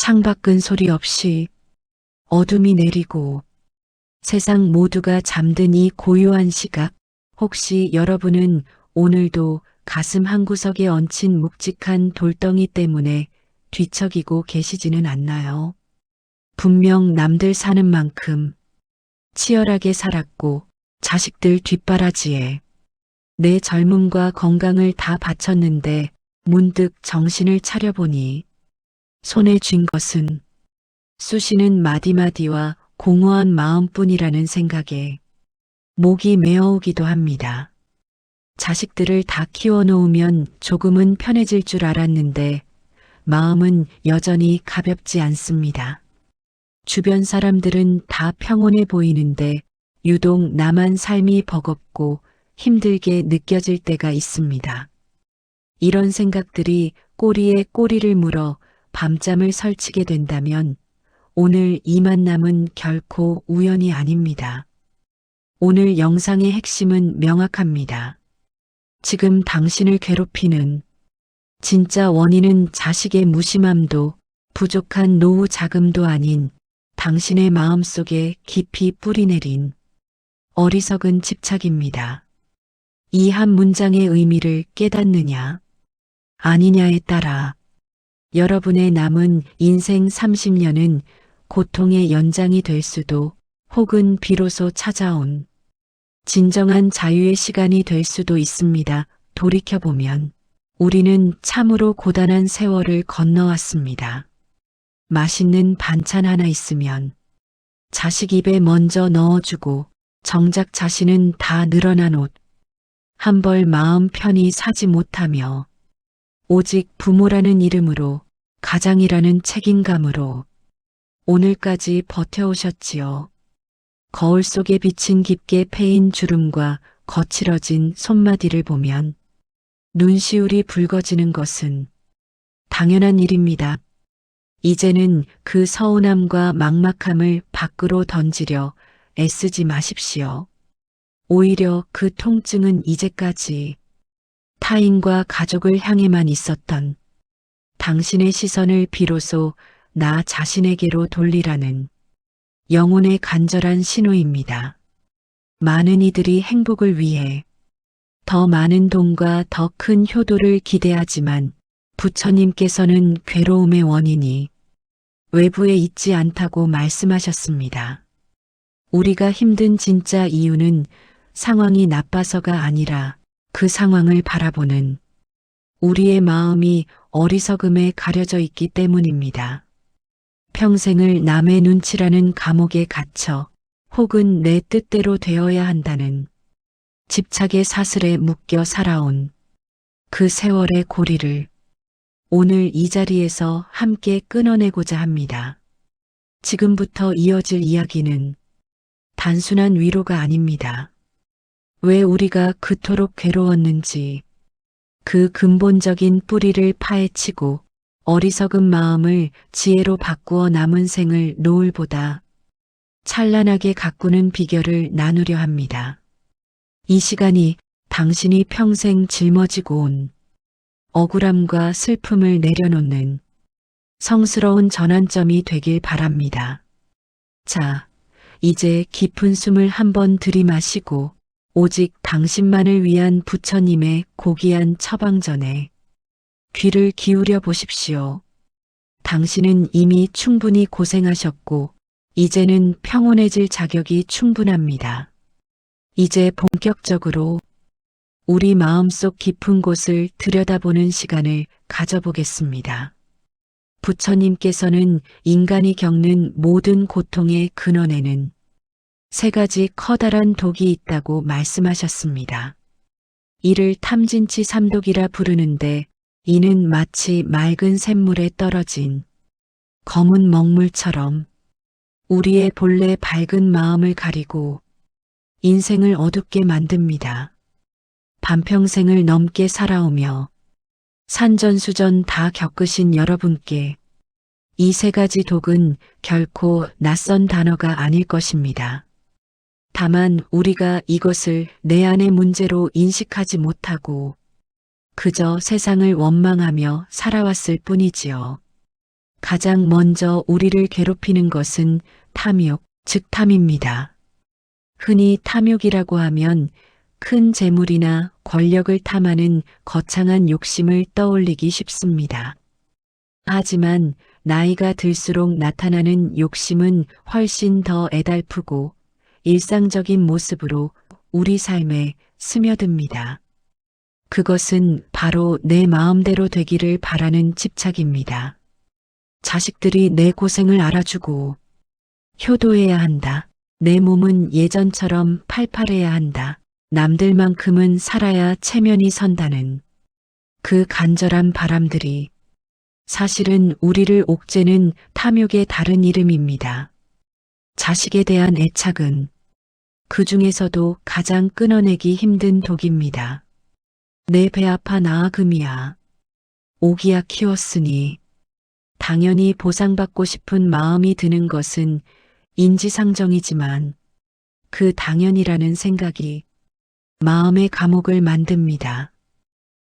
창밖은 소리 없이 어둠이 내리고 세상 모두가 잠든 이 고요한 시각, 혹시 여러분은 오늘도 가슴 한구석에 얹힌 묵직한 돌덩이 때문에 뒤척이고 계시지는 않나요? 분명 남들 사는 만큼 치열하게 살았고 자식들 뒷바라지에 내 젊음과 건강을 다 바쳤는데 문득 정신을 차려보니 손에 쥔 것은 쑤시는 마디마디와 공허한 마음뿐이라는 생각에 목이 메어오기도 합니다. 자식들을 다 키워놓으면 조금은 편해질 줄 알았는데 마음은 여전히 가볍지 않습니다. 주변 사람들은 다 평온해 보이는데 유독 나만 삶이 버겁고 힘들게 느껴질 때가 있습니다. 이런 생각들이 꼬리에 꼬리를 물어 밤잠을 설치게 된다면 오늘 이 만남은 결코 우연이 아닙니다. 오늘 영상의 핵심은 명확합니다. 지금 당신을 괴롭히는 진짜 원인은 자식의 무심함도 부족한 노후 자금도 아닌 당신의 마음속에 깊이 뿌리내린 어리석은 집착입니다. 이 한 문장의 의미를 깨닫느냐, 아니냐에 따라 여러분의 남은 인생 30년은 고통의 연장이 될 수도 혹은 비로소 찾아온 진정한 자유의 시간이 될 수도 있습니다. 돌이켜보면 우리는 참으로 고단한 세월을 건너왔습니다. 맛있는 반찬 하나 있으면 자식 입에 먼저 넣어주고 정작 자신은 다 늘어난 옷 한 벌 마음 편히 사지 못하며 오직 부모라는 이름으로 가장이라는 책임감으로 오늘까지 버텨오셨지요. 거울 속에 비친 깊게 패인 주름과 거칠어진 손마디를 보면 눈시울이 붉어지는 것은 당연한 일입니다. 이제는 그 서운함과 막막함을 밖으로 던지려 애쓰지 마십시오. 오히려 그 통증은 이제까지 타인과 가족을 향해만 있었던 당신의 시선을 비로소 나 자신에게로 돌리라는 영혼의 간절한 신호입니다. 많은 이들이 행복을 위해 더 많은 돈과 더 큰 효도를 기대하지만 부처님께서는 괴로움의 원인이 외부에 있지 않다고 말씀하셨습니다. 우리가 힘든 진짜 이유는 상황이 나빠서가 아니라 그 상황을 바라보는 우리의 마음이 어리석음에 가려져 있기 때문입니다. 평생을 남의 눈치라는 감옥에 갇혀 혹은 내 뜻대로 되어야 한다는 집착의 사슬에 묶여 살아온 그 세월의 고리를 오늘 이 자리에서 함께 끊어내고자 합니다. 지금부터 이어질 이야기는 단순한 위로가 아닙니다. 왜 우리가 그토록 괴로웠는지 그 근본적인 뿌리를 파헤치고 어리석은 마음을 지혜로 바꾸어 남은 생을 노을보다 찬란하게 가꾸는 비결을 나누려 합니다. 이 시간이 당신이 평생 짊어지고 온 억울함과 슬픔을 내려놓는 성스러운 전환점이 되길 바랍니다. 자, 이제 깊은 숨을 한번 들이마시고 오직 당신만을 위한 부처님의 고귀한 처방전에 귀를 기울여 보십시오. 당신은 이미 충분히 고생하셨고 이제는 평온해질 자격이 충분합니다. 이제 본격적으로 우리 마음속 깊은 곳을 들여다보는 시간을 가져보겠습니다. 부처님께서는 인간이 겪는 모든 고통의 근원에는 세 가지 커다란 독이 있다고 말씀하셨습니다. 이를 탐진치 삼독이라 부르는데 이는 마치 맑은 샘물에 떨어진 검은 먹물처럼 우리의 본래 밝은 마음을 가리고 인생을 어둡게 만듭니다. 반평생을 넘게 살아오며 산전수전 다 겪으신 여러분께 이 세 가지 독은 결코 낯선 단어가 아닐 것입니다. 다만 우리가 이것을 내 안의 문제로 인식하지 못하고 그저 세상을 원망하며 살아왔을 뿐이지요. 가장 먼저 우리를 괴롭히는 것은 탐욕, 즉 탐입니다. 흔히 탐욕이라고 하면 큰 재물이나 권력을 탐하는 거창한 욕심을 떠올리기 쉽습니다. 하지만 나이가 들수록 나타나는 욕심은 훨씬 더 애달프고 일상적인 모습으로 우리 삶에 스며듭니다. 그것은 바로 내 마음대로 되기를 바라는 집착입니다. 자식들이 내 고생을 알아주고 효도해야 한다. 내 몸은 예전처럼 팔팔해야 한다. 남들만큼은 살아야 체면이 선다는 그 간절한 바람들이 사실은 우리를 옥죄는 탐욕의 다른 이름입니다. 자식에 대한 애착은 그 중에서도 가장 끊어내기 힘든 독입니다. 내 배 아파 나아금이야. 오기야 키웠으니 당연히 보상받고 싶은 마음이 드는 것은 인지상정이지만 그 당연이라는 생각이 마음의 감옥을 만듭니다.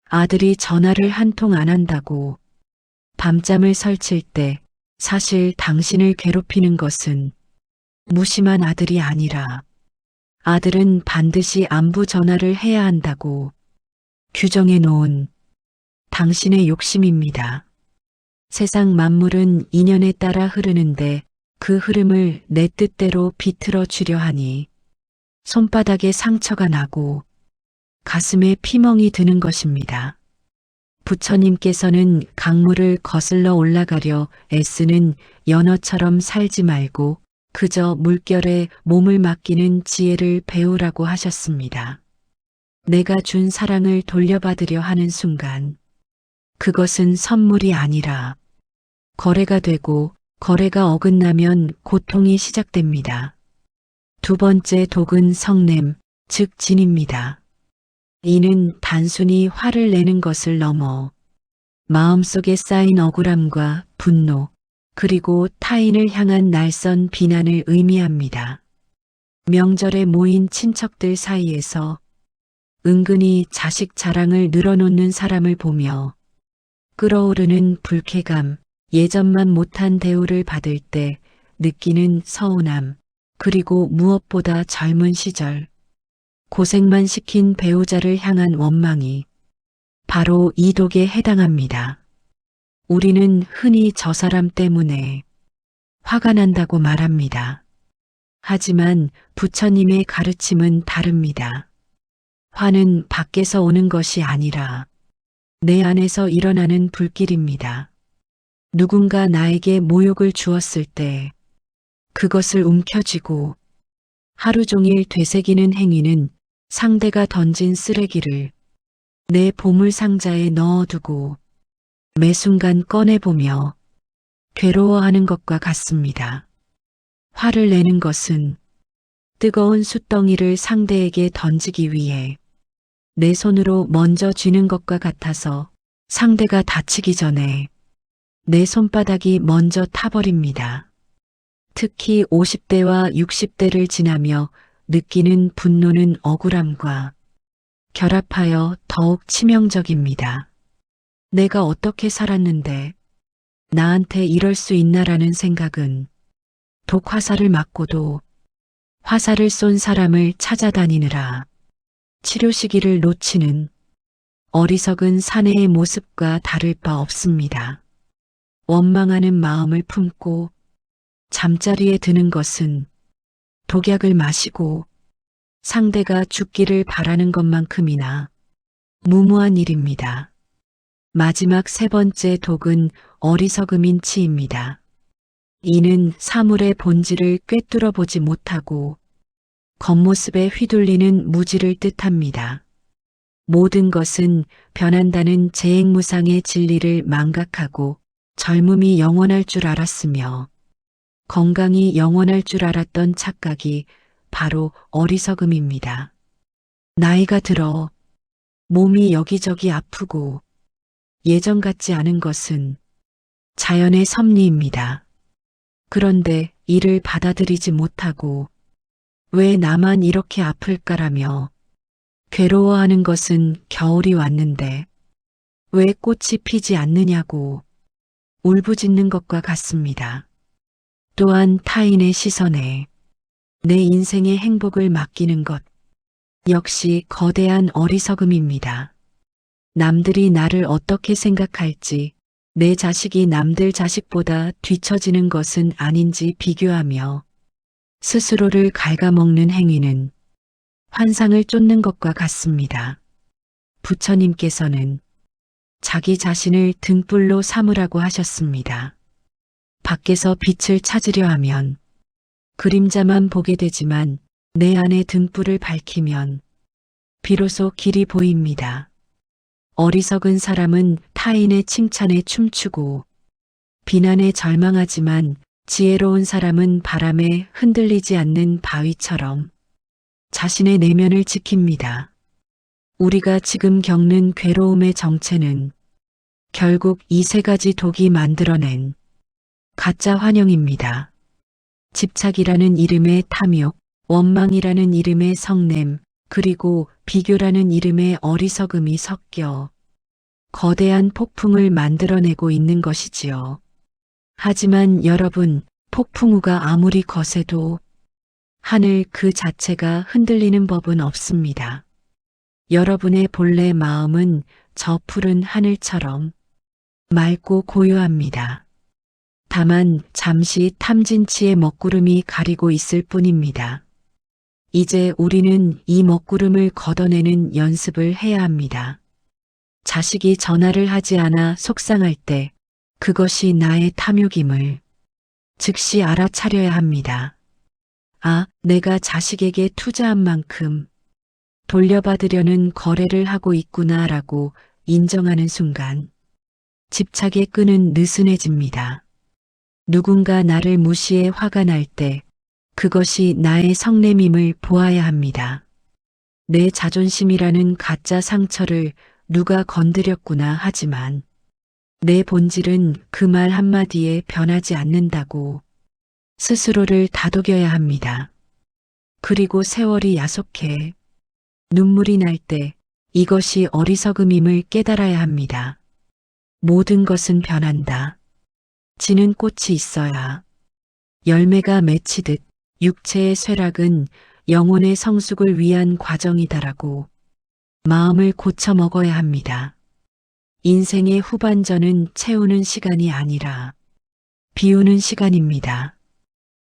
아들이 전화를 한 통 안 한다고 밤잠을 설칠 때 사실 당신을 괴롭히는 것은 무심한 아들이 아니라 아들은 반드시 안부 전화를 해야 한다고 규정해 놓은 당신의 욕심입니다. 세상 만물은 인연에 따라 흐르는데 그 흐름을 내 뜻대로 비틀어 주려 하니 손바닥에 상처가 나고 가슴에 피멍이 드는 것입니다. 부처님께서는 강물을 거슬러 올라가려 애쓰는 연어처럼 살지 말고 그저 물결에 몸을 맡기는 지혜를 배우라고 하셨습니다. 내가 준 사랑을 돌려받으려 하는 순간 그것은 선물이 아니라 거래가 되고 거래가 어긋나면 고통이 시작됩니다. 두 번째 독은 성냄, 즉 진입니다. 이는 단순히 화를 내는 것을 넘어 마음속에 쌓인 억울함과 분노, 그리고 타인을 향한 날선 비난을 의미합니다. 명절에 모인 친척들 사이에서 은근히 자식 자랑을 늘어놓는 사람을 보며 끓어오르는 불쾌감, 예전만 못한 대우를 받을 때 느끼는 서운함, 그리고 무엇보다 젊은 시절 고생만 시킨 배우자를 향한 원망이 바로 이 독에 해당합니다. 우리는 흔히 저 사람 때문에 화가 난다고 말합니다. 하지만 부처님의 가르침은 다릅니다. 화는 밖에서 오는 것이 아니라 내 안에서 일어나는 불길입니다. 누군가 나에게 모욕을 주었을 때 그것을 움켜쥐고 하루 종일 되새기는 행위는 상대가 던진 쓰레기를 내 보물 상자에 넣어두고 매 순간 꺼내보며 괴로워하는 것과 같습니다. 화를 내는 것은 뜨거운 숯덩이를 상대에게 던지기 위해 내 손으로 먼저 쥐는 것과 같아서 상대가 다치기 전에 내 손바닥이 먼저 타버립니다. 특히 50대와 60대를 지나며 느끼는 분노는 억울함과 결합하여 더욱 치명적입니다. 내가 어떻게 살았는데 나한테 이럴 수 있나라는 생각은 독화살을 맞고도 화살을 쏜 사람을 찾아다니느라 치료 시기를 놓치는 어리석은 사내의 모습과 다를 바 없습니다. 원망하는 마음을 품고 잠자리에 드는 것은 독약을 마시고 상대가 죽기를 바라는 것만큼이나 무모한 일입니다. 마지막 세 번째 독은 어리석음인 치입니다. 이는 사물의 본질을 꿰뚫어 보지 못하고 겉모습에 휘둘리는 무지를 뜻합니다. 모든 것은 변한다는 재행무상의 진리를 망각하고 젊음이 영원할 줄 알았으며 건강이 영원할 줄 알았던 착각이 바로 어리석음입니다. 나이가 들어 몸이 여기저기 아프고 예전 같지 않은 것은 자연의 섭리입니다. 그런데 이를 받아들이지 못하고 왜 나만 이렇게 아플까라며 괴로워하는 것은 겨울이 왔는데 왜 꽃이 피지 않느냐고 울부짖는 것과 같습니다. 또한 타인의 시선에 내 인생의 행복을 맡기는 것 역시 거대한 어리석음입니다. 남들이 나를 어떻게 생각할지, 내 자식이 남들 자식보다 뒤처지는 것은 아닌지 비교하며 스스로를 갉아먹는 행위는 환상을 쫓는 것과 같습니다. 부처님께서는 자기 자신을 등불로 삼으라고 하셨습니다. 밖에서 빛을 찾으려 하면 그림자만 보게 되지만 내 안에 등불을 밝히면 비로소 길이 보입니다. 어리석은 사람은 타인의 칭찬에 춤추고 비난에 절망하지만 지혜로운 사람은 바람에 흔들리지 않는 바위처럼 자신의 내면을 지킵니다. 우리가 지금 겪는 괴로움의 정체는 결국 이 세 가지 독이 만들어낸 가짜 환영입니다. 집착이라는 이름의 탐욕, 원망이라는 이름의 성냄, 그리고 비교라는 이름의 어리석음이 섞여 거대한 폭풍을 만들어내고 있는 것이지요. 하지만 여러분, 폭풍우가 아무리 거세도 하늘 그 자체가 흔들리는 법은 없습니다. 여러분의 본래 마음은 저 푸른 하늘처럼 맑고 고요합니다. 다만 잠시 탐진치의 먹구름이 가리고 있을 뿐입니다. 이제 우리는 이 먹구름을 걷어내는 연습을 해야 합니다. 자식이 전화를 하지 않아 속상할 때 그것이 나의 탐욕임을 즉시 알아차려야 합니다. 아, 내가 자식에게 투자한 만큼 돌려받으려는 거래를 하고 있구나라고 인정하는 순간 집착의 끈은 느슨해집니다. 누군가 나를 무시해 화가 날 때 그것이 나의 성냄임을 보아야 합니다. 내 자존심이라는 가짜 상처를 누가 건드렸구나 하지만 내 본질은 그 말 한마디에 변하지 않는다고 스스로를 다독여야 합니다. 그리고 세월이 야속해 눈물이 날 때 이것이 어리석음임을 깨달아야 합니다. 모든 것은 변한다. 지는 꽃이 있어야 열매가 맺히듯 육체의 쇠락은 영혼의 성숙을 위한 과정이다라고 마음을 고쳐 먹어야 합니다. 인생의 후반전은 채우는 시간이 아니라 비우는 시간입니다.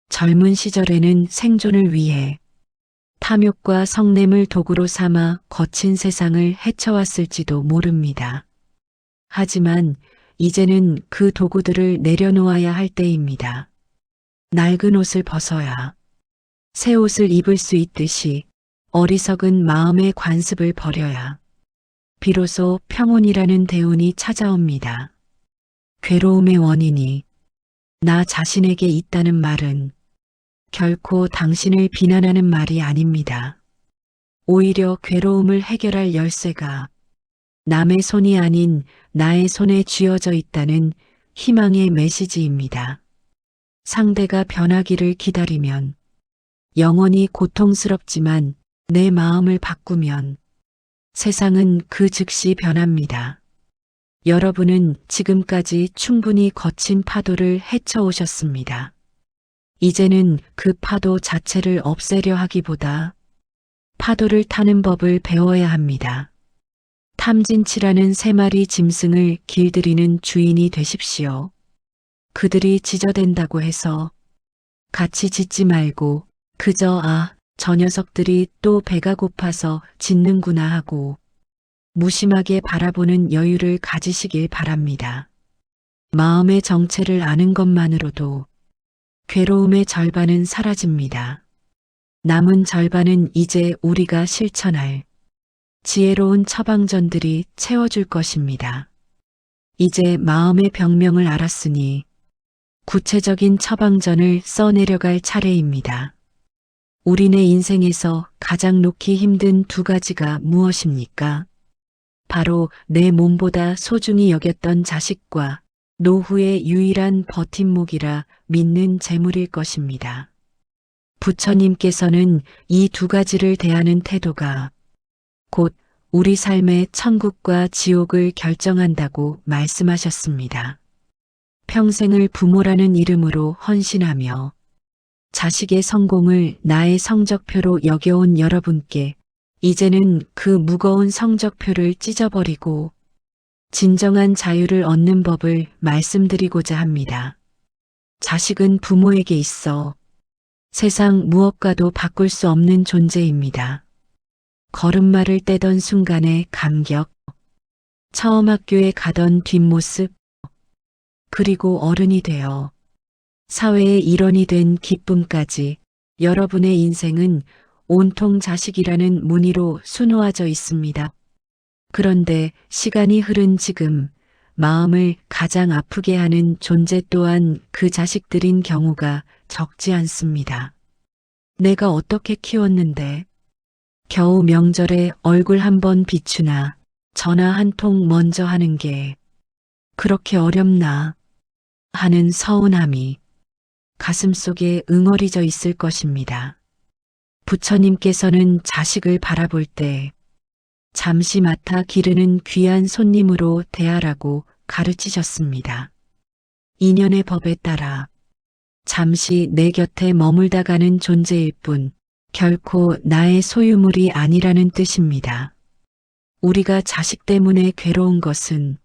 젊은 시절에는 생존을 위해 탐욕과 성냄을 도구로 삼아 거친 세상을 헤쳐왔을지도 모릅니다. 하지만 이제는 그 도구들을 내려놓아야 할 때입니다. 낡은 옷을 벗어야 새 옷을 입을 수 있듯이 어리석은 마음의 관습을 버려야 비로소 평온이라는 대운이 찾아옵니다. 괴로움의 원인이 나 자신에게 있다는 말은 결코 당신을 비난하는 말이 아닙니다. 오히려 괴로움을 해결할 열쇠가 남의 손이 아닌 나의 손에 쥐어져 있다는 희망의 메시지입니다. 상대가 변하기를 기다리면 영원히 고통스럽지만 내 마음을 바꾸면 세상은 그 즉시 변합니다. 여러분은 지금까지 충분히 거친 파도를 헤쳐오셨습니다. 이제는 그 파도 자체를 없애려 하기보다 파도를 타는 법을 배워야 합니다. 탐진치라는 세 마리 짐승을 길들이는 주인이 되십시오. 그들이 지저댄다고 해서 같이 짖지 말고 그저 저 녀석들이 또 배가 고파서 짖는구나 하고 무심하게 바라보는 여유를 가지시길 바랍니다. 마음의 정체를 아는 것만으로도 괴로움의 절반은 사라집니다. 남은 절반은 이제 우리가 실천할 지혜로운 처방전들이 채워줄 것입니다. 이제 마음의 병명을 알았으니 구체적인 처방전을 써내려갈 차례입니다. 우리네 인생에서 가장 놓기 힘든 두 가지가 무엇입니까? 바로 내 몸보다 소중히 여겼던 자식과 노후의 유일한 버팀목이라 믿는 재물일 것입니다. 부처님께서는 이 두 가지를 대하는 태도가 곧 우리 삶의 천국과 지옥을 결정한다고 말씀하셨습니다. 평생을 부모라는 이름으로 헌신하며 자식의 성공을 나의 성적표로 여겨온 여러분께 이제는 그 무거운 성적표를 찢어버리고 진정한 자유를 얻는 법을 말씀드리고자 합니다. 자식은 부모에게 있어 세상 무엇과도 바꿀 수 없는 존재입니다. 걸음마를 떼던 순간의 감격, 처음 학교에 가던 뒷모습, 그리고 어른이 되어 사회의 일원이 된 기쁨까지 여러분의 인생은 온통 자식이라는 무늬로 수놓아져 있습니다. 그런데 시간이 흐른 지금 마음을 가장 아프게 하는 존재 또한 그 자식들인 경우가 적지 않습니다. 내가 어떻게 키웠는데 겨우 명절에 얼굴 한번 비추나 전화 한 통 먼저 하는 게 그렇게 어렵나 하는 서운함이 가슴속에 응어리져 있을 것입니다. 부처님께서는 자식을 바라볼 때 잠시 맡아 기르는 귀한 손님으로 대하라고 가르치셨습니다. 인연의 법에 따라 잠시 내 곁에 머물다 가는 존재일 뿐 결코 나의 소유물이 아니라는 뜻입니다. 우리가 자식 때문에 괴로운 것은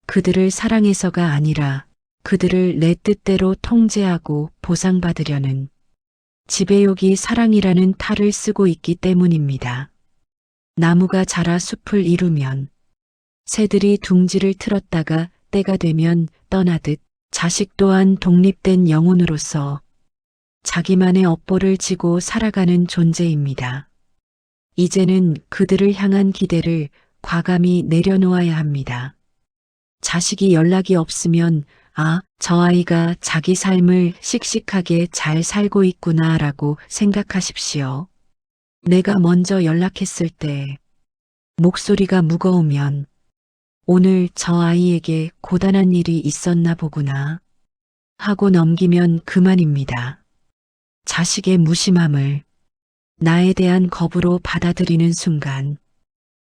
그들을 사랑해서가 아니라 그들을 내 뜻대로 통제하고 보상받으려는 지배욕이 사랑이라는 탈을 쓰고 있기 때문입니다. 나무가 자라 숲을 이루면 새들이 둥지를 틀었다가 때가 되면 떠나듯 자식 또한 독립된 영혼으로서 자기만의 업보를 지고 살아가는 존재입니다. 이제는 그들을 향한 기대를 과감히 내려놓아야 합니다. 자식이 연락이 없으면 저 아이가 자기 삶을 씩씩하게 잘 살고 있구나라고 생각하십시오. 내가 먼저 연락했을 때 목소리가 무거우면 오늘 저 아이에게 고단한 일이 있었나 보구나 하고 넘기면 그만입니다. 자식의 무심함을 나에 대한 겁으로 받아들이는 순간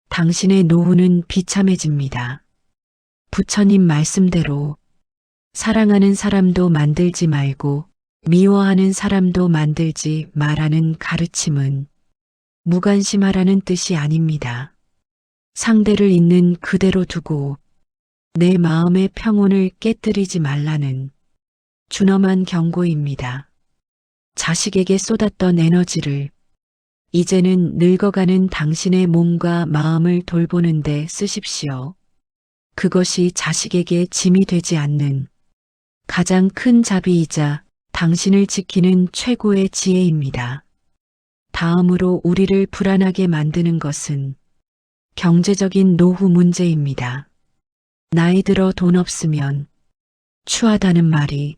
당신의 노후는 비참해집니다. 부처님 말씀대로 사랑하는 사람도 만들지 말고 미워하는 사람도 만들지 말라는 가르침은 무관심하라는 뜻이 아닙니다. 상대를 있는 그대로 두고 내 마음의 평온을 깨뜨리지 말라는 준엄한 경고입니다. 자식에게 쏟았던 에너지를 이제는 늙어가는 당신의 몸과 마음을 돌보는 데 쓰십시오. 그것이 자식에게 짐이 되지 않는 가장 큰 자비이자 당신을 지키는 최고의 지혜입니다. 다음으로 우리를 불안하게 만드는 것은 경제적인 노후 문제입니다. 나이 들어 돈 없으면 추하다는 말이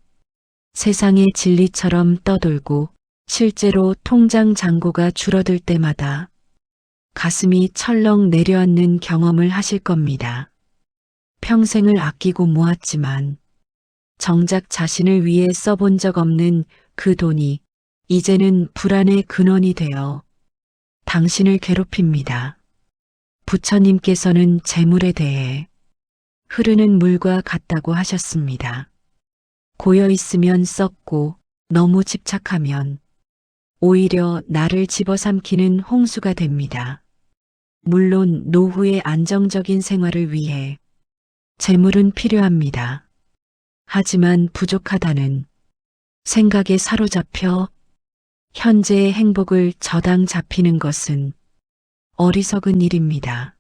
세상의 진리처럼 떠돌고 실제로 통장 잔고가 줄어들 때마다 가슴이 철렁 내려앉는 경험을 하실 겁니다. 평생을 아끼고 모았지만 정작 자신을 위해 써본 적 없는 그 돈이 이제는 불안의 근원이 되어 당신을 괴롭힙니다. 부처님께서는 재물에 대해 흐르는 물과 같다고 하셨습니다. 고여 있으면 썩고 너무 집착하면 오히려 나를 집어삼키는 홍수가 됩니다. 물론 노후의 안정적인 생활을 위해 재물은 필요합니다. 하지만 부족하다는 생각에 사로잡혀 현재의 행복을 저당 잡히는 것은 어리석은 일입니다.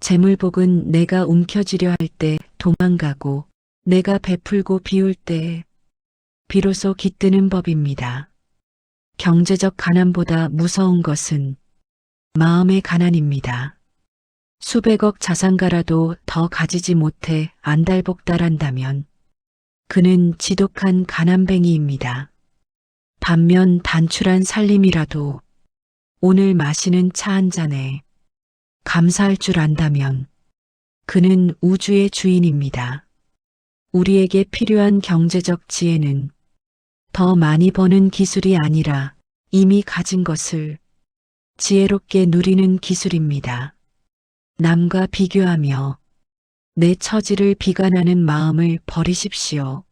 재물복은 내가 움켜쥐려 할 때 도망가고 내가 베풀고 비울 때 비로소 깃드는 법입니다. 경제적 가난보다 무서운 것은 마음의 가난입니다. 수백억 자산가라도 더 가지지 못해 안달복달한다면 그는 지독한 가난뱅이입니다. 반면 단출한 살림이라도 오늘 마시는 차 한 잔에 감사할 줄 안다면 그는 우주의 주인입니다. 우리에게 필요한 경제적 지혜는 더 많이 버는 기술이 아니라 이미 가진 것을 지혜롭게 누리는 기술입니다. 남과 비교하며 내 처지를 비관하는 마음을 버리십시오.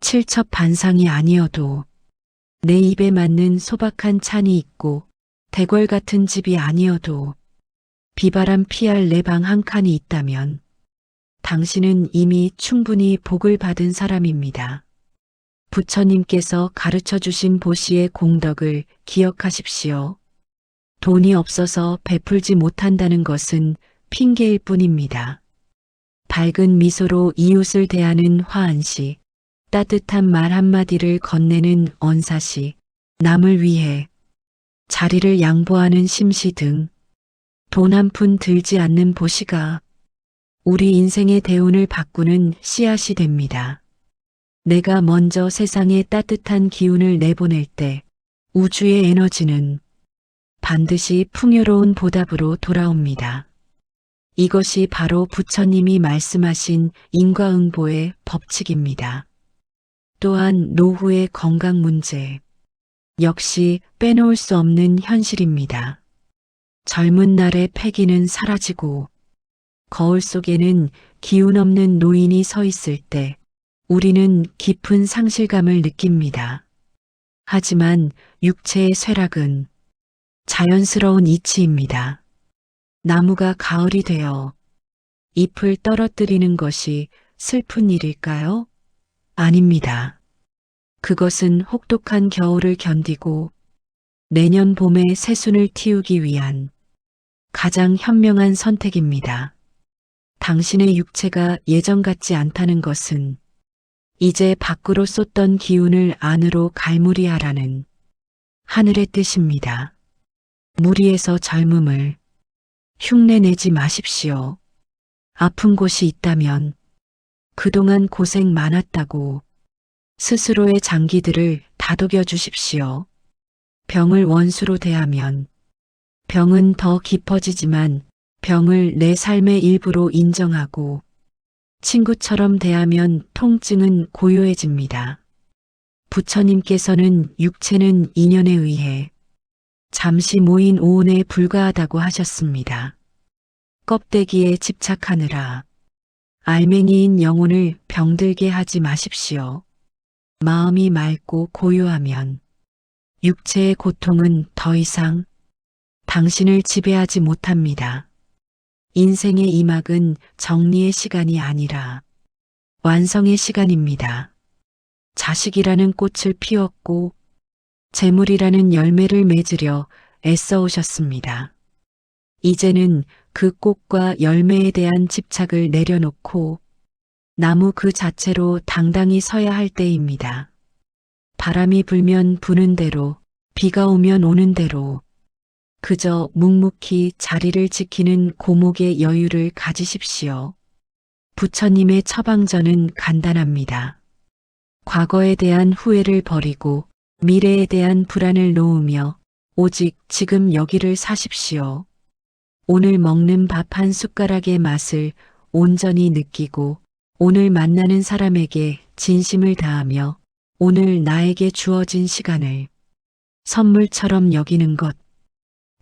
칠첩반상이 아니어도 내 입에 맞는 소박한 찬이 있고 대궐 같은 집이 아니어도 비바람 피할 내 방 한 칸이 있다면 당신은 이미 충분히 복을 받은 사람입니다. 부처님께서 가르쳐 주신 보시의 공덕을 기억하십시오. 돈이 없어서 베풀지 못한다는 것은 핑계일 뿐입니다. 밝은 미소로 이웃을 대하는 화한시, 따뜻한 말 한마디를 건네는 언사시, 남을 위해 자리를 양보하는 심시 등 돈 한 푼 들지 않는 보시가 우리 인생의 대운을 바꾸는 씨앗이 됩니다. 내가 먼저 세상에 따뜻한 기운을 내보낼 때 우주의 에너지는 반드시 풍요로운 보답으로 돌아옵니다. 이것이 바로 부처님이 말씀하신 인과응보의 법칙입니다. 또한 노후의 건강 문제 역시 빼놓을 수 없는 현실입니다. 젊은 날의 패기는 사라지고 거울 속에는 기운 없는 노인이 서 있을 때 우리는 깊은 상실감을 느낍니다. 하지만 육체의 쇠락은 자연스러운 이치입니다. 나무가 가을이 되어 잎을 떨어뜨리는 것이 슬픈 일일까요? 아닙니다. 그것은 혹독한 겨울을 견디고 내년 봄에 새순을 틔우기 위한 가장 현명한 선택입니다. 당신의 육체가 예전 같지 않다는 것은 이제 밖으로 쏟던 기운을 안으로 갈무리하라는 하늘의 뜻입니다. 무리해서 젊음을 흉내내지 마십시오. 아픈 곳이 있다면 그동안 고생 많았다고 스스로의 장기들을 다독여 주십시오. 병을 원수로 대하면 병은 더 깊어지지만 병을 내 삶의 일부로 인정하고 친구처럼 대하면 통증은 고요해집니다. 부처님께서는 육체는 인연에 의해 잠시 모인 오온에 불과하다고 하셨습니다. 껍데기에 집착하느라 알맹이인 영혼을 병들게 하지 마십시오. 마음이 맑고 고요하면 육체의 고통은 더 이상 당신을 지배하지 못합니다. 인생의 이막은 정리의 시간이 아니라 완성의 시간입니다. 자식이라는 꽃을 피웠고 재물이라는 열매를 맺으려 애써 오셨습니다. 이제는 그 꽃과 열매에 대한 집착을 내려놓고 나무 그 자체로 당당히 서야 할 때입니다. 바람이 불면 부는 대로, 비가 오면 오는 대로 그저 묵묵히 자리를 지키는 고목의 여유를 가지십시오. 부처님의 처방전은 간단합니다. 과거에 대한 후회를 버리고 미래에 대한 불안을 놓으며 오직 지금 여기를 사십시오. 오늘 먹는 밥 한 숟가락의 맛을 온전히 느끼고 오늘 만나는 사람에게 진심을 다하며 오늘 나에게 주어진 시간을 선물처럼 여기는 것.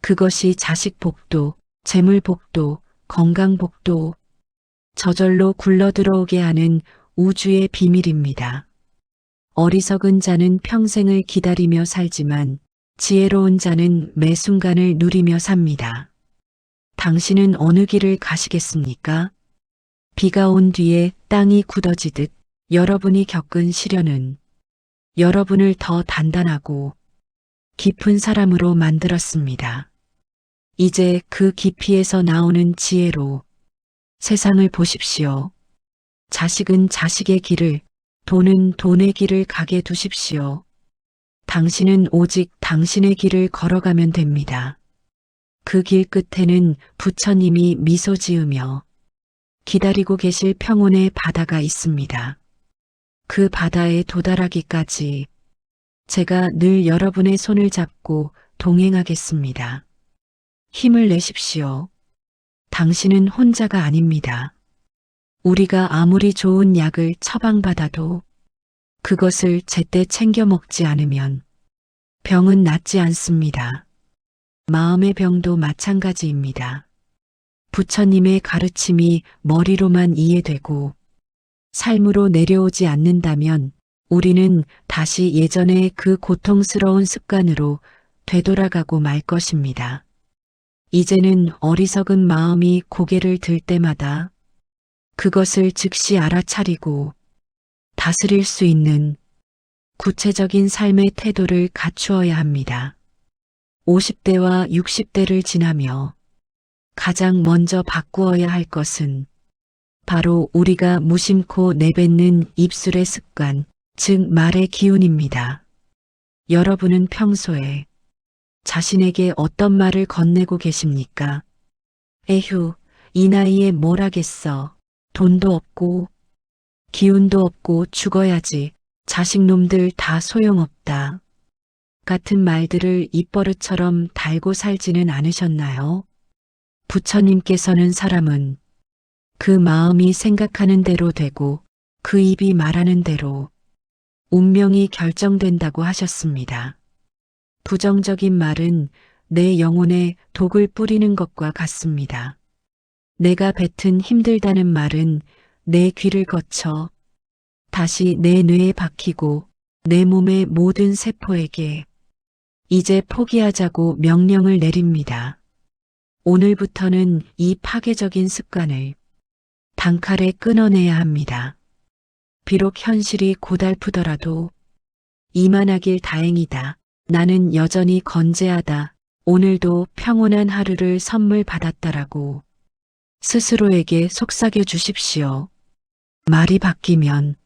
그것이 자식 복도, 재물 복도, 건강 복도, 저절로 굴러들어오게 하는 우주의 비밀입니다. 어리석은 자는 평생을 기다리며 살지만 지혜로운 자는 매 순간을 누리며 삽니다. 당신은 어느 길을 가시겠습니까? 비가 온 뒤에 땅이 굳어지듯 여러분이 겪은 시련은 여러분을 더 단단하고 깊은 사람으로 만들었습니다. 이제 그 깊이에서 나오는 지혜로 세상을 보십시오. 자식은 자식의 길을, 돈은 돈의 길을 가게 두십시오. 당신은 오직 당신의 길을 걸어가면 됩니다. 그 길 끝에는 부처님이 미소 지으며 기다리고 계실 평온의 바다가 있습니다. 그 바다에 도달하기까지 제가 늘 여러분의 손을 잡고 동행하겠습니다. 힘을 내십시오. 당신은 혼자가 아닙니다. 우리가 아무리 좋은 약을 처방받아도 그것을 제때 챙겨 먹지 않으면 병은 낫지 않습니다. 마음의 병도 마찬가지입니다. 부처님의 가르침이 머리로만 이해되고 삶으로 내려오지 않는다면 우리는 다시 예전의 그 고통스러운 습관으로 되돌아가고 말 것입니다. 이제는 어리석은 마음이 고개를 들 때마다 그것을 즉시 알아차리고 다스릴 수 있는 구체적인 삶의 태도를 갖추어야 합니다. 50대와 60대를 지나며 가장 먼저 바꾸어야 할 것은 바로 우리가 무심코 내뱉는 입술의 습관, 즉 말의 기운입니다. 여러분은 평소에 자신에게 어떤 말을 건네고 계십니까? 에휴, 이 나이에 뭘 하겠어. 돈도 없고 기운도 없고 죽어야지. 자식놈들 다 소용없다. 같은 말들을 입버릇처럼 달고 살지는 않으셨나요? 부처님께서는 사람은 그 마음이 생각하는 대로 되고 그 입이 말하는 대로 운명이 결정된다고 하셨습니다. 부정적인 말은 내 영혼에 독을 뿌리는 것과 같습니다. 내가 뱉은 힘들다는 말은 내 귀를 거쳐 다시 내 뇌에 박히고 내 몸의 모든 세포에게 이제 포기하자고 명령을 내립니다. 오늘부터는 이 파괴적인 습관을 단칼에 끊어내야 합니다. 비록 현실이 고달프더라도 이만하길 다행이다. 나는 여전히 건재하다. 오늘도 평온한 하루를 선물 받았다라고 스스로에게 속삭여 주십시오. 말이 바뀌면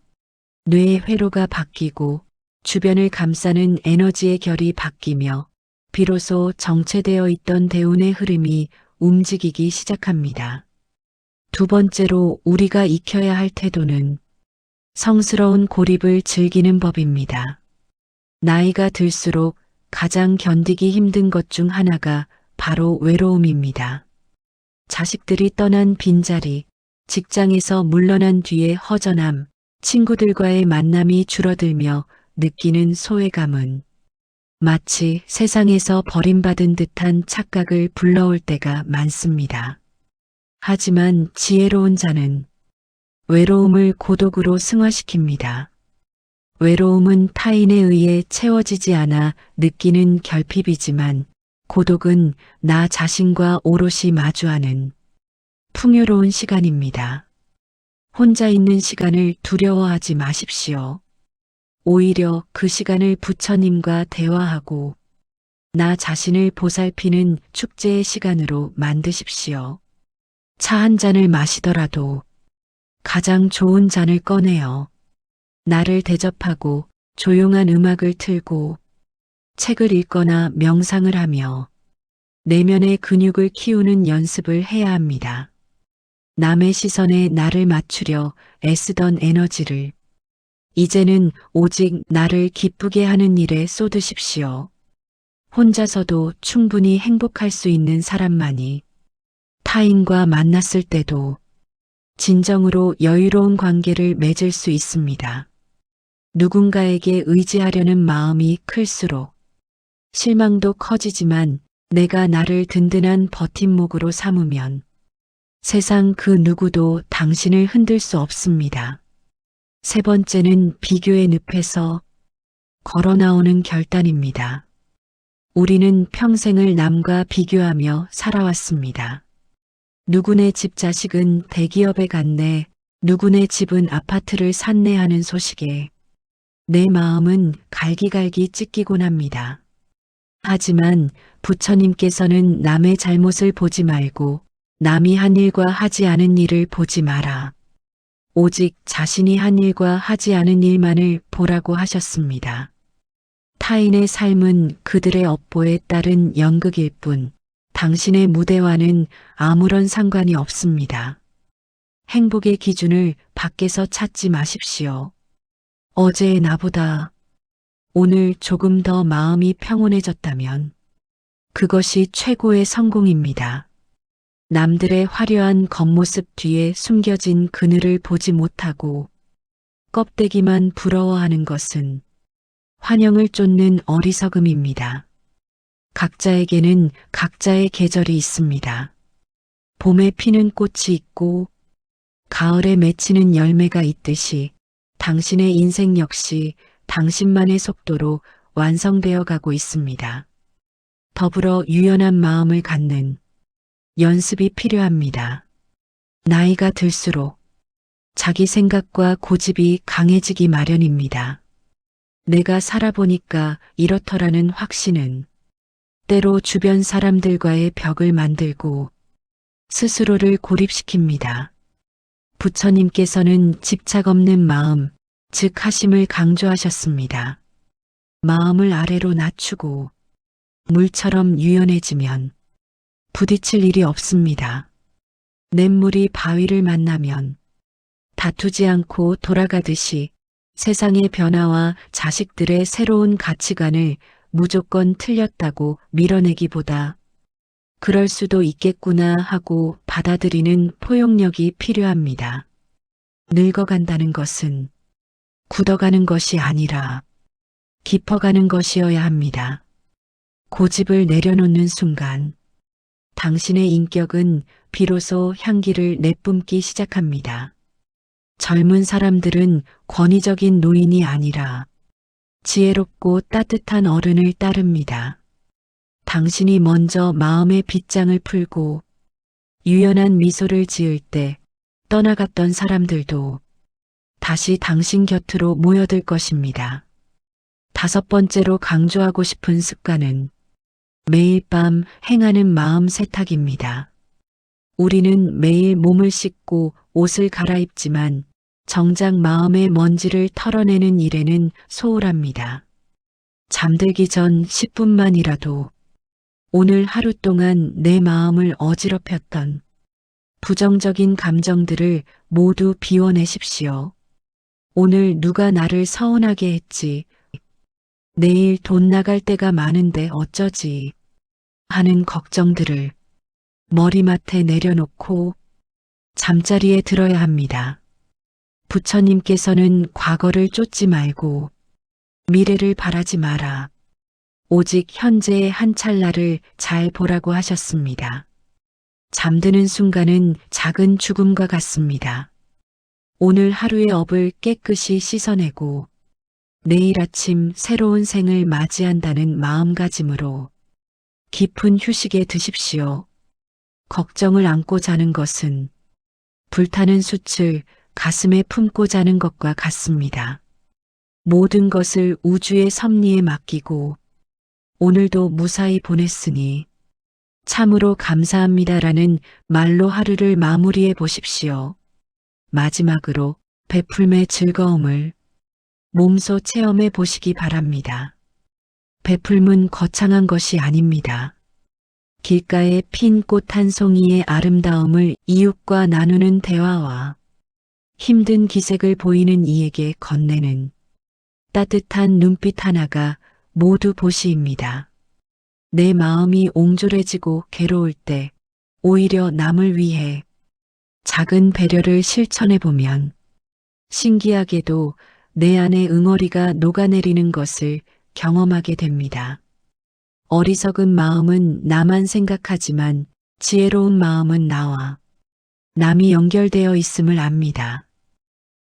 뇌의 회로가 바뀌고 주변을 감싸는 에너지의 결이 바뀌며 비로소 정체되어 있던 대운의 흐름이 움직이기 시작합니다. 두 번째로 우리가 익혀야 할 태도는 성스러운 고립을 즐기는 법입니다. 나이가 들수록 가장 견디기 힘든 것 중 하나가 바로 외로움입니다. 자식들이 떠난 빈자리, 직장에서 물러난 뒤의 허전함, 친구들과의 만남이 줄어들며 느끼는 소외감은 마치 세상에서 버림받은 듯한 착각을 불러올 때가 많습니다. 하지만 지혜로운 자는 외로움을 고독으로 승화시킵니다. 외로움은 타인에 의해 채워지지 않아 느끼는 결핍이지만 고독은 나 자신과 오롯이 마주하는 풍요로운 시간입니다. 혼자 있는 시간을 두려워하지 마십시오. 오히려 그 시간을 부처님과 대화하고 나 자신을 보살피는 축제의 시간으로 만드십시오. 차 한 잔을 마시더라도 가장 좋은 잔을 꺼내어 나를 대접하고 조용한 음악을 틀고 책을 읽거나 명상을 하며 내면의 근육을 키우는 연습을 해야 합니다. 남의 시선에 나를 맞추려 애쓰던 에너지를 이제는 오직 나를 기쁘게 하는 일에 쏟으십시오. 혼자서도 충분히 행복할 수 있는 사람만이 타인과 만났을 때도 진정으로 여유로운 관계를 맺을 수 있습니다. 누군가에게 의지하려는 마음이 클수록 실망도 커지지만 내가 나를 든든한 버팀목으로 삼으면 세상 그 누구도 당신을 흔들 수 없습니다. 세 번째는 비교의 늪에서 걸어 나오는 결단입니다. 우리는 평생을 남과 비교하며 살아왔습니다. 누구네 집 자식은 대기업에 갔네, 누구네 집은 아파트를 샀네 하는 소식에 내 마음은 갈기갈기 찢기곤 합니다. 하지만 부처님께서는 남의 잘못을 보지 말고 남이 한 일과 하지 않은 일을 보지 마라. 오직 자신이 한 일과 하지 않은 일만을 보라고 하셨습니다. 타인의 삶은 그들의 업보에 따른 연극일 뿐 당신의 무대와는 아무런 상관이 없습니다. 행복의 기준을 밖에서 찾지 마십시오. 어제의 나보다 오늘 조금 더 마음이 평온해졌다면 그것이 최고의 성공입니다. 남들의 화려한 겉모습 뒤에 숨겨진 그늘을 보지 못하고 껍데기만 부러워하는 것은 환영을 쫓는 어리석음입니다. 각자에게는 각자의 계절이 있습니다. 봄에 피는 꽃이 있고 가을에 맺히는 열매가 있듯이 당신의 인생 역시 당신만의 속도로 완성되어 가고 있습니다. 더불어 유연한 마음을 갖는 연습이 필요합니다. 나이가 들수록 자기 생각과 고집이 강해지기 마련입니다. 내가 살아보니까 이렇더라는 확신은 때로 주변 사람들과의 벽을 만들고 스스로를 고립시킵니다. 부처님께서는 집착 없는 마음, 즉 하심을 강조하셨습니다. 마음을 아래로 낮추고 물처럼 유연해지면 부딪힐 일이 없습니다. 냇물이 바위를 만나면 다투지 않고 돌아가듯이 세상의 변화와 자식들의 새로운 가치관을 무조건 틀렸다고 밀어내기보다 그럴 수도 있겠구나 하고 받아들이는 포용력이 필요합니다. 늙어간다는 것은 굳어가는 것이 아니라 깊어가는 것이어야 합니다. 고집을 내려놓는 순간 당신의 인격은 비로소 향기를 내뿜기 시작합니다. 젊은 사람들은 권위적인 노인이 아니라 지혜롭고 따뜻한 어른을 따릅니다. 당신이 먼저 마음의 빗장을 풀고 유연한 미소를 지을 때 떠나갔던 사람들도 다시 당신 곁으로 모여들 것입니다. 5번째로 강조하고 싶은 습관은 매일 밤 행하는 마음 세탁입니다. 우리는 매일 몸을 씻고 옷을 갈아입지만 정작 마음의 먼지를 털어내는 일에는 소홀합니다. 잠들기 전 10분만이라도 오늘 하루 동안 내 마음을 어지럽혔던 부정적인 감정들을 모두 비워내십시오. 오늘 누가 나를 서운하게 했지? 내일 돈 나갈 때가 많은데 어쩌지? 하는 걱정들을 머리맡에 내려놓고 잠자리에 들어야 합니다. 부처님께서는 과거를 쫓지 말고 미래를 바라지 마라. 오직 현재의 한 찰나를 잘 보라고 하셨습니다. 잠드는 순간은 작은 죽음과 같습니다. 오늘 하루의 업을 깨끗이 씻어내고 내일 아침 새로운 생을 맞이한다는 마음가짐으로 깊은 휴식에 드십시오. 걱정을 안고 자는 것은 불타는 숯을 가슴에 품고 자는 것과 같습니다. 모든 것을 우주의 섭리에 맡기고 오늘도 무사히 보냈으니 참으로 감사합니다라는 말로 하루를 마무리해 보십시오. 마지막으로 베풀매 즐거움을 몸소 체험해 보시기 바랍니다. 베풀문 거창한 것이 아닙니다. 길가에 핀 꽃 한 송이의 아름다움을 이웃과 나누는 대화와 힘든 기색을 보이는 이에게 건네는 따뜻한 눈빛 하나가 모두 보시입니다. 내 마음이 옹졸해지고 괴로울 때 오히려 남을 위해 작은 배려를 실천해 보면 신기하게도 내 안에 응어리가 녹아내리는 것을 경험하게 됩니다. 어리석은 마음은 나만 생각하지만 지혜로운 마음은 나와 남이 연결되어 있음을 압니다.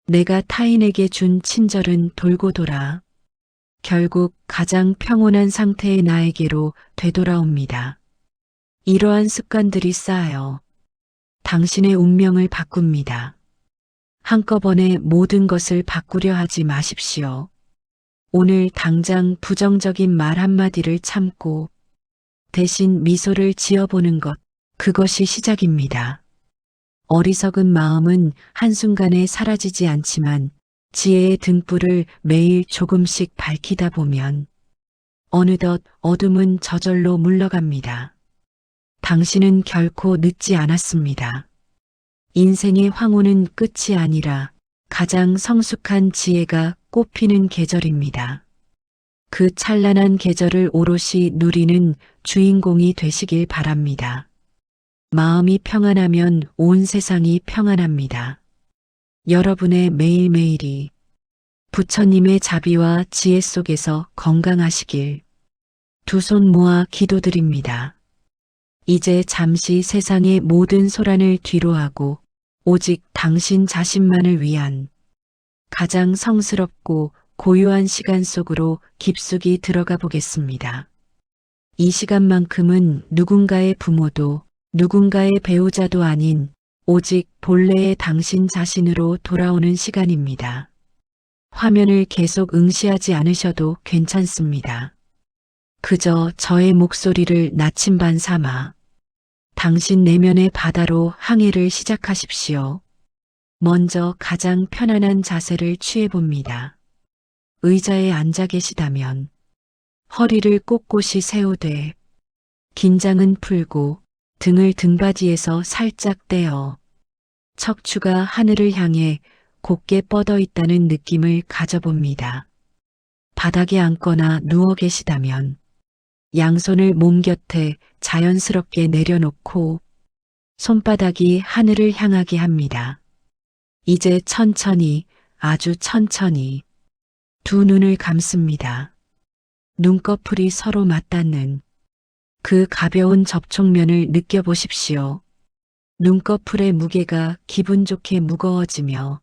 내가 타인에게 준 친절은 돌고 돌아 결국 가장 평온한 상태의 나에게로 되돌아옵니다. 이러한 습관들이 쌓여 당신의 운명을 바꿉니다. 한꺼번에 모든 것을 바꾸려 하지 마십시오. 오늘 당장 부정적인 말 한마디를 참고 대신 미소를 지어보는 것, 그것이 시작입니다. 어리석은 마음은 한순간에 사라지지 않지만 지혜의 등불을 매일 조금씩 밝히다 보면 어느덧 어둠은 저절로 물러갑니다. 당신은 결코 늦지 않았습니다. 인생의 황혼은 끝이 아니라 가장 성숙한 지혜가 꽃피는 계절입니다. 그 찬란한 계절을 오롯이 누리는 주인공이 되시길 바랍니다. 마음이 평안하면 온 세상이 평안합니다. 여러분의 매일매일이 부처님의 자비와 지혜 속에서 건강하시길 두 손 모아 기도드립니다. 이제 잠시 세상의 모든 소란을 뒤로하고 오직 당신 자신만을 위한 가장 성스럽고 고요한 시간 속으로 깊숙이 들어가 보겠습니다. 이 시간만큼은 누군가의 부모도 누군가의 배우자도 아닌 오직 본래의 당신 자신으로 돌아오는 시간입니다. 화면을 계속 응시하지 않으셔도 괜찮습니다. 그저 저의 목소리를 나침반 삼아 당신 내면의 바다로 항해를 시작하십시오. 먼저 가장 편안한 자세를 취해봅니다. 의자에 앉아 계시다면 허리를 꼿꼿이 세우되 긴장은 풀고 등을 등받이에서 살짝 떼어 척추가 하늘을 향해 곧게 뻗어 있다는 느낌을 가져봅니다. 바닥에 앉거나 누워 계시다면 양손을 몸 곁에 자연스럽게 내려놓고 손바닥이 하늘을 향하게 합니다. 이제 천천히, 아주 천천히 두 눈을 감습니다. 눈꺼풀이 서로 맞닿는 그 가벼운 접촉면을 느껴보십시오. 눈꺼풀의 무게가 기분 좋게 무거워지며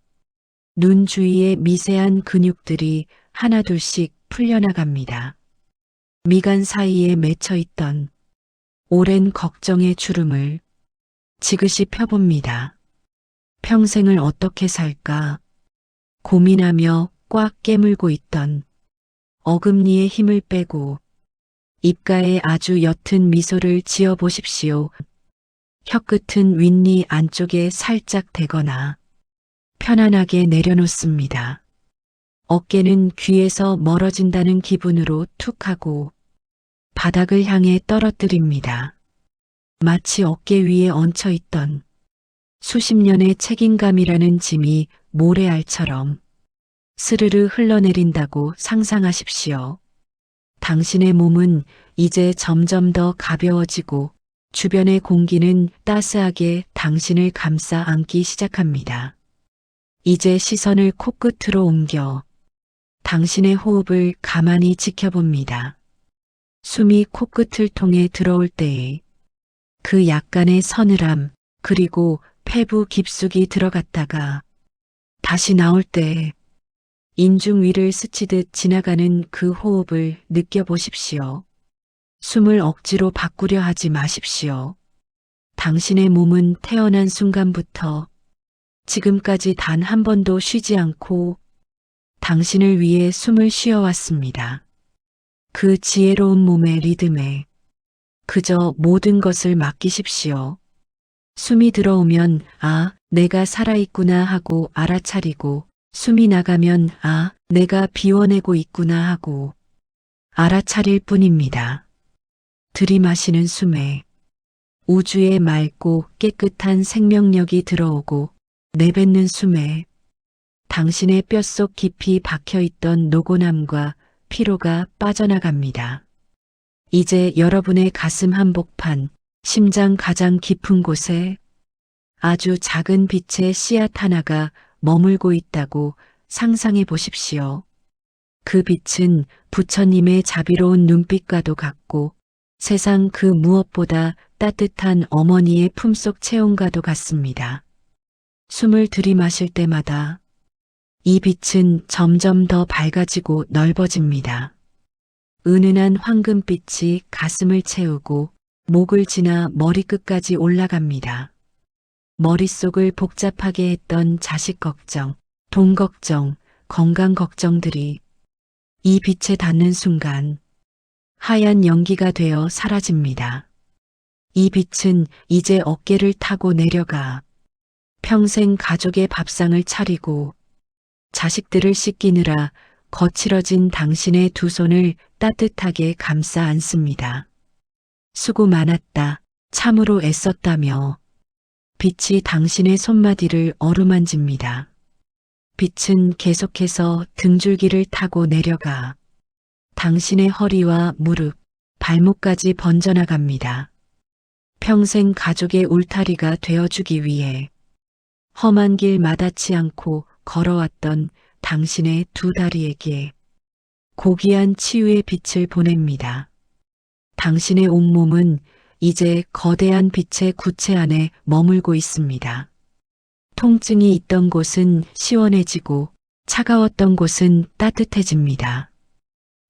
눈 주위의 미세한 근육들이 하나둘씩 풀려나갑니다. 미간 사이에 맺혀있던 오랜 걱정의 주름을 지그시 펴봅니다. 평생을 어떻게 살까 고민하며 꽉 깨물고 있던 어금니의 힘을 빼고 입가에 아주 옅은 미소를 지어 보십시오. 혀끝은 윗니 안쪽에 살짝 대거나 편안하게 내려놓습니다. 어깨는 귀에서 멀어진다는 기분으로 툭 하고 바닥을 향해 떨어뜨립니다. 마치 어깨 위에 얹혀있던 수십 년의 책임감이라는 짐이 모래알처럼 스르르 흘러내린다고 상상하십시오. 당신의 몸은 이제 점점 더 가벼워지고 주변의 공기는 따스하게 당신을 감싸 안기 시작합니다. 이제 시선을 코끝으로 옮겨 당신의 호흡을 가만히 지켜봅니다. 숨이 코끝을 통해 들어올 때에 그 약간의 서늘함 그리고 폐부 깊숙이 들어갔다가 다시 나올 때 인중 위를 스치듯 지나가는 그 호흡을 느껴보십시오. 숨을 억지로 바꾸려 하지 마십시오. 당신의 몸은 태어난 순간부터 지금까지 단 한 번도 쉬지 않고 당신을 위해 숨을 쉬어왔습니다. 그 지혜로운 몸의 리듬에 그저 모든 것을 맡기십시오. 숨이 들어오면 아, 내가 살아있구나 하고 알아차리고 숨이 나가면 아, 내가 비워내고 있구나 하고 알아차릴 뿐입니다. 들이마시는 숨에 우주의 맑고 깨끗한 생명력이 들어오고 내뱉는 숨에 당신의 뼛속 깊이 박혀있던 노곤함과 피로가 빠져나갑니다. 이제 여러분의 가슴 한복판, 심장 가장 깊은 곳에 아주 작은 빛의 씨앗 하나가 머물고 있다고 상상해 보십시오. 그 빛은 부처님의 자비로운 눈빛과도 같고 세상 그 무엇보다 따뜻한 어머니의 품속 체온과도 같습니다. 숨을 들이마실 때마다 이 빛은 점점 더 밝아지고 넓어집니다. 은은한 황금빛이 가슴을 채우고 목을 지나 머리끝까지 올라갑니다. 머릿속을 복잡하게 했던 자식 걱정, 돈 걱정, 건강 걱정들이 이 빛에 닿는 순간 하얀 연기가 되어 사라집니다. 이 빛은 이제 어깨를 타고 내려가 평생 가족의 밥상을 차리고 자식들을 씻기느라 거칠어진 당신의 두 손을 따뜻하게 감싸 안습니다. 수고 많았다. 참으로 애썼다며 빛이 당신의 손마디를 어루만집니다. 빛은 계속해서 등줄기를 타고 내려가 당신의 허리와 무릎, 발목까지 번져나갑니다. 평생 가족의 울타리가 되어주기 위해 험한 길 마다치 않고 걸어왔던 당신의 두 다리에게 고귀한 치유의 빛을 보냅니다. 당신의 온몸은 이제 거대한 빛의 구체 안에 머물고 있습니다. 통증이 있던 곳은 시원해지고 차가웠던 곳은 따뜻해집니다.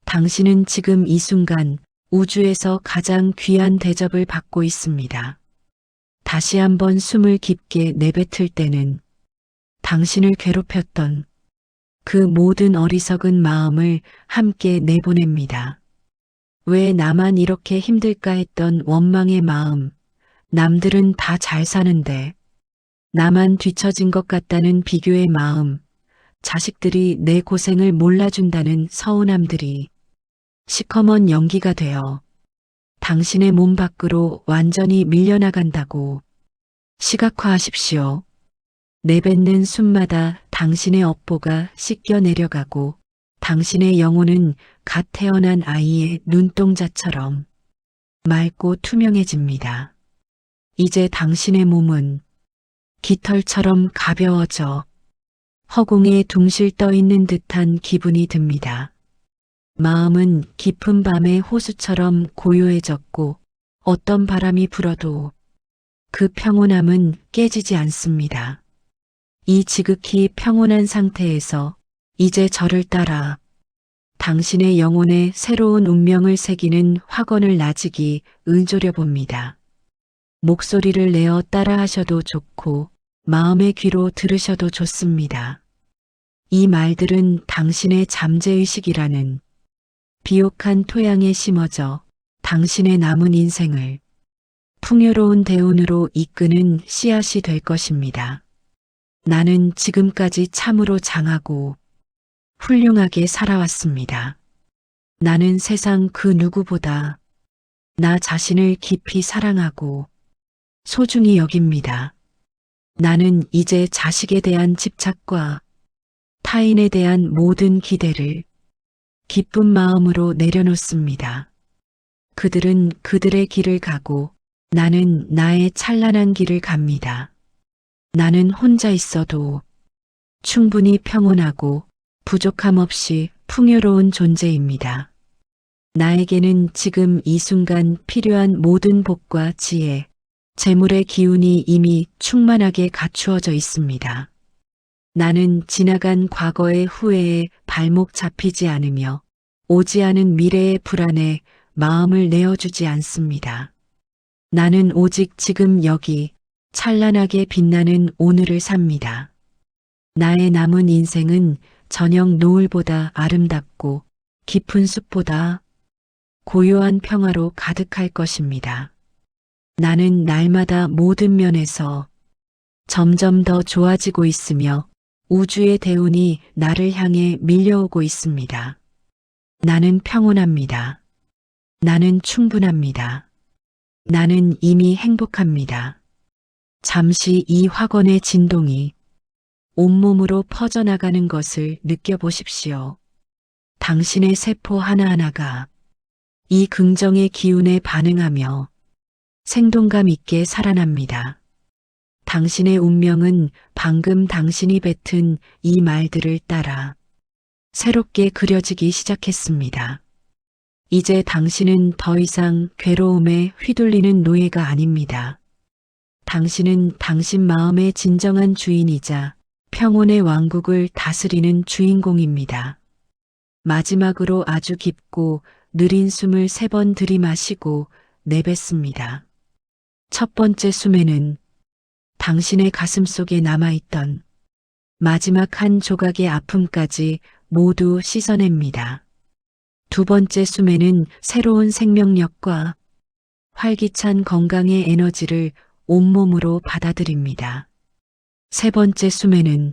당신은 지금 이 순간 우주에서 가장 귀한 대접을 받고 있습니다. 다시 한번 숨을 깊게 내뱉을 때는 당신을 괴롭혔던 그 모든 어리석은 마음을 함께 내보냅니다. 왜 나만 이렇게 힘들까 했던 원망의 마음, 남들은 다 잘 사는데 나만 뒤처진 것 같다는 비교의 마음, 자식들이 내 고생을 몰라준다는 서운함들이 시커먼 연기가 되어 당신의 몸 밖으로 완전히 밀려나간다고 시각화하십시오. 내뱉는 숨마다 당신의 업보가 씻겨 내려가고 당신의 영혼은 갓 태어난 아이의 눈동자처럼 맑고 투명해집니다. 이제 당신의 몸은 깃털처럼 가벼워져 허공에 둥실 떠 있는 듯한 기분이 듭니다. 마음은 깊은 밤의 호수처럼 고요해졌고 어떤 바람이 불어도 그 평온함은 깨지지 않습니다. 이 지극히 평온한 상태에서 이제 저를 따라 당신의 영혼에 새로운 운명을 새기는 확언을 나직이 은조려 봅니다. 목소리를 내어 따라하셔도 좋고 마음의 귀로 들으셔도 좋습니다. 이 말들은 당신의 잠재의식이라는 비옥한 토양에 심어져 당신의 남은 인생을 풍요로운 대운으로 이끄는 씨앗이 될 것입니다. 나는 지금까지 참으로 장하고 훌륭하게 살아왔습니다. 나는 세상 그 누구보다 나 자신을 깊이 사랑하고 소중히 여깁니다. 나는 이제 자식에 대한 집착과 타인에 대한 모든 기대를 기쁜 마음으로 내려놓습니다. 그들은 그들의 길을 가고 나는 나의 찬란한 길을 갑니다. 나는 혼자 있어도 충분히 평온하고 부족함 없이 풍요로운 존재입니다. 나에게는 지금 이 순간 필요한 모든 복과 지혜, 재물의 기운이 이미 충만하게 갖추어져 있습니다. 나는 지나간 과거의 후회에 발목 잡히지 않으며 오지 않은 미래의 불안에 마음을 내어주지 않습니다. 나는 오직 지금 여기 찬란하게 빛나는 오늘을 삽니다. 나의 남은 인생은 저녁 노을보다 아름답고 깊은 숲보다 고요한 평화로 가득할 것입니다. 나는 날마다 모든 면에서 점점 더 좋아지고 있으며 우주의 대운이 나를 향해 밀려오고 있습니다. 나는 평온합니다. 나는 충분합니다. 나는 이미 행복합니다. 잠시 이 확언의 진동이 온몸으로 퍼져나가는 것을 느껴보십시오. 당신의 세포 하나하나가 이 긍정의 기운에 반응하며 생동감 있게 살아납니다. 당신의 운명은 방금 당신이 뱉은 이 말들을 따라 새롭게 그려지기 시작했습니다. 이제 당신은 더 이상 괴로움에 휘둘리는 노예가 아닙니다. 당신은 당신 마음의 진정한 주인이자 평온의 왕국을 다스리는 주인공입니다. 마지막으로 아주 깊고 느린 숨을 3번 들이마시고 내뱉습니다. 첫 번째 숨에는 당신의 가슴 속에 남아있던 마지막 한 조각의 아픔까지 모두 씻어냅니다. 두 번째 숨에는 새로운 생명력과 활기찬 건강의 에너지를 온몸으로 받아들입니다. 세 번째 숨에는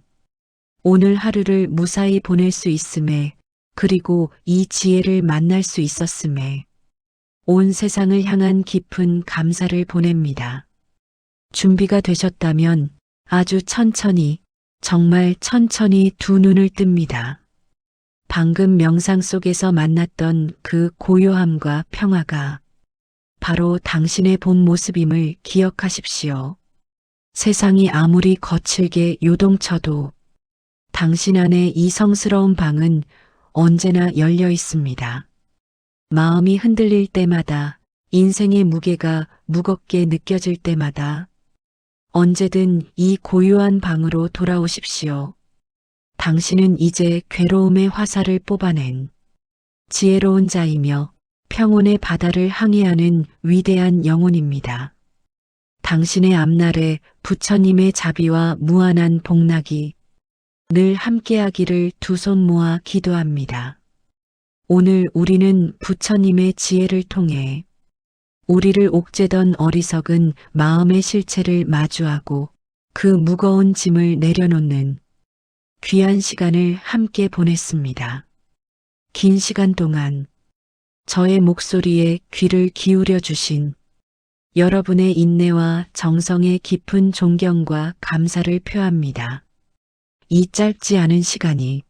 오늘 하루를 무사히 보낼 수 있음에 그리고 이 지혜를 만날 수 있었음에 온 세상을 향한 깊은 감사를 보냅니다. 준비가 되셨다면 아주 천천히, 정말 천천히 두 눈을 뜹니다. 방금 명상 속에서 만났던 그 고요함과 평화가 바로 당신의 본 모습임을 기억하십시오. 세상이 아무리 거칠게 요동쳐도 당신 안의 이 성스러운 방은 언제나 열려 있습니다. 마음이 흔들릴 때마다 인생의 무게가 무겁게 느껴질 때마다 언제든 이 고요한 방으로 돌아오십시오. 당신은 이제 괴로움의 화살을 뽑아낸 지혜로운 자이며 평온의 바다를 항해하는 위대한 영혼입니다. 당신의 앞날에 부처님의 자비와 무한한 복락이 늘 함께하기를 두 손 모아 기도합니다. 오늘 우리는 부처님의 지혜를 통해 우리를 옥죄던 어리석은 마음의 실체를 마주하고 그 무거운 짐을 내려놓는 귀한 시간을 함께 보냈습니다. 긴 시간 동안 저의 목소리에 귀를 기울여 주신 여러분의 인내와 정성에 깊은 존경과 감사를 표합니다. 이 짧지 않은 시간이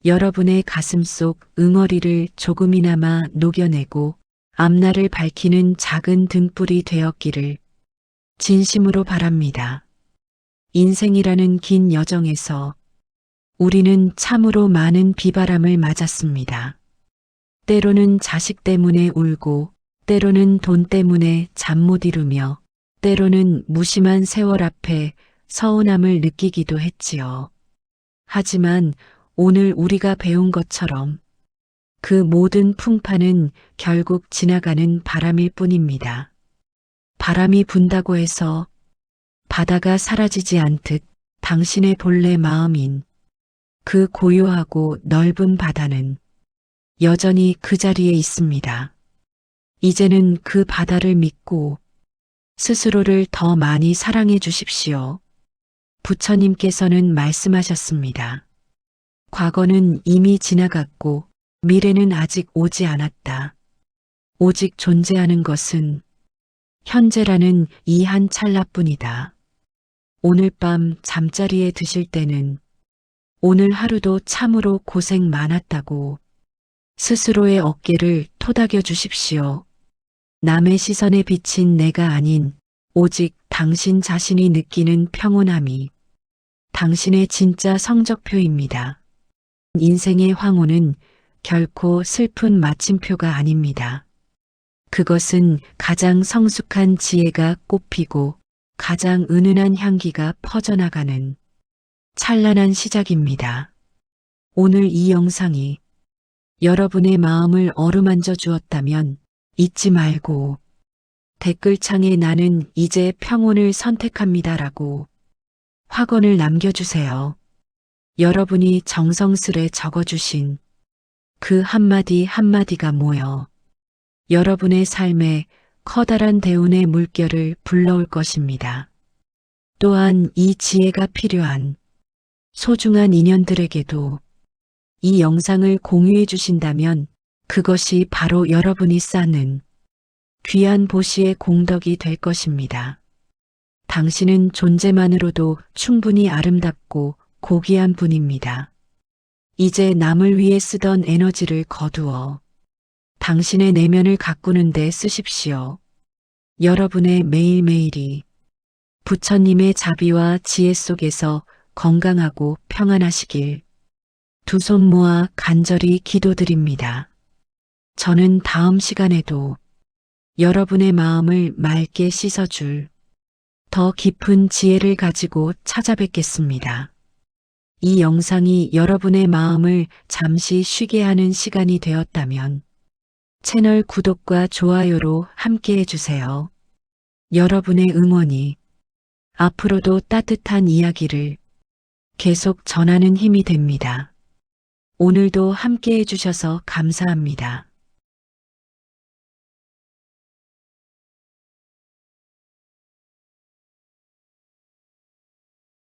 여러분의 가슴 속 응어리를 조금이나마 녹여내고 앞날을 밝히는 작은 등불이 되었기를 진심으로 바랍니다. 인생이라는 긴 여정에서 우리는 참으로 많은 비바람을 맞았습니다. 때로는 자식 때문에 울고, 때로는 돈 때문에 잠 못 이루며, 때로는 무심한 세월 앞에 서운함을 느끼기도 했지요. 하지만 오늘 우리가 배운 것처럼 그 모든 풍파는 결국 지나가는 바람일 뿐입니다. 바람이 분다고 해서 바다가 사라지지 않듯 당신의 본래 마음인 그 고요하고 넓은 바다는 여전히 그 자리에 있습니다. 이제는 그 바다를 믿고 스스로를 더 많이 사랑해 주십시오. 부처님께서는 말씀하셨습니다. 과거는 이미 지나갔고 미래는 아직 오지 않았다. 오직 존재하는 것은 현재라는 이 한 찰나뿐이다. 오늘 밤 잠자리에 드실 때는 오늘 하루도 참으로 고생 많았다고 스스로의 어깨를 토닥여 주십시오. 남의 시선에 비친 내가 아닌 오직 당신 자신이 느끼는 평온함이 당신의 진짜 성적표입니다. 인생의 황혼은 결코 슬픈 마침표가 아닙니다. 그것은 가장 성숙한 지혜가 꽃피고 가장 은은한 향기가 퍼져나가는 찬란한 시작입니다. 오늘 이 영상이 여러분의 마음을 어루만져 주었다면 잊지 말고 댓글창에 나는 이제 평온을 선택합니다라고 확언을 남겨주세요. 여러분이 정성스레 적어주신 그 한마디 한마디가 모여 여러분의 삶에 커다란 대운의 물결을 불러올 것입니다. 또한 이 지혜가 필요한 소중한 인연들에게도 이 영상을 공유해 주신다면 그것이 바로 여러분이 쌓는 귀한 보시의 공덕이 될 것입니다. 당신은 존재만으로도 충분히 아름답고 고귀한 분입니다. 이제 남을 위해 쓰던 에너지를 거두어 당신의 내면을 가꾸는 데 쓰십시오. 여러분의 매일매일이 부처님의 자비와 지혜 속에서 건강하고 평안하시길 두 손 모아 간절히 기도드립니다. 저는 다음 시간에도 여러분의 마음을 맑게 씻어줄 더 깊은 지혜를 가지고 찾아뵙겠습니다. 이 영상이 여러분의 마음을 잠시 쉬게 하는 시간이 되었다면 채널 구독과 좋아요로 함께 해주세요. 여러분의 응원이 앞으로도 따뜻한 이야기를 계속 전하는 힘이 됩니다. 오늘도 함께 해주셔서 감사합니다.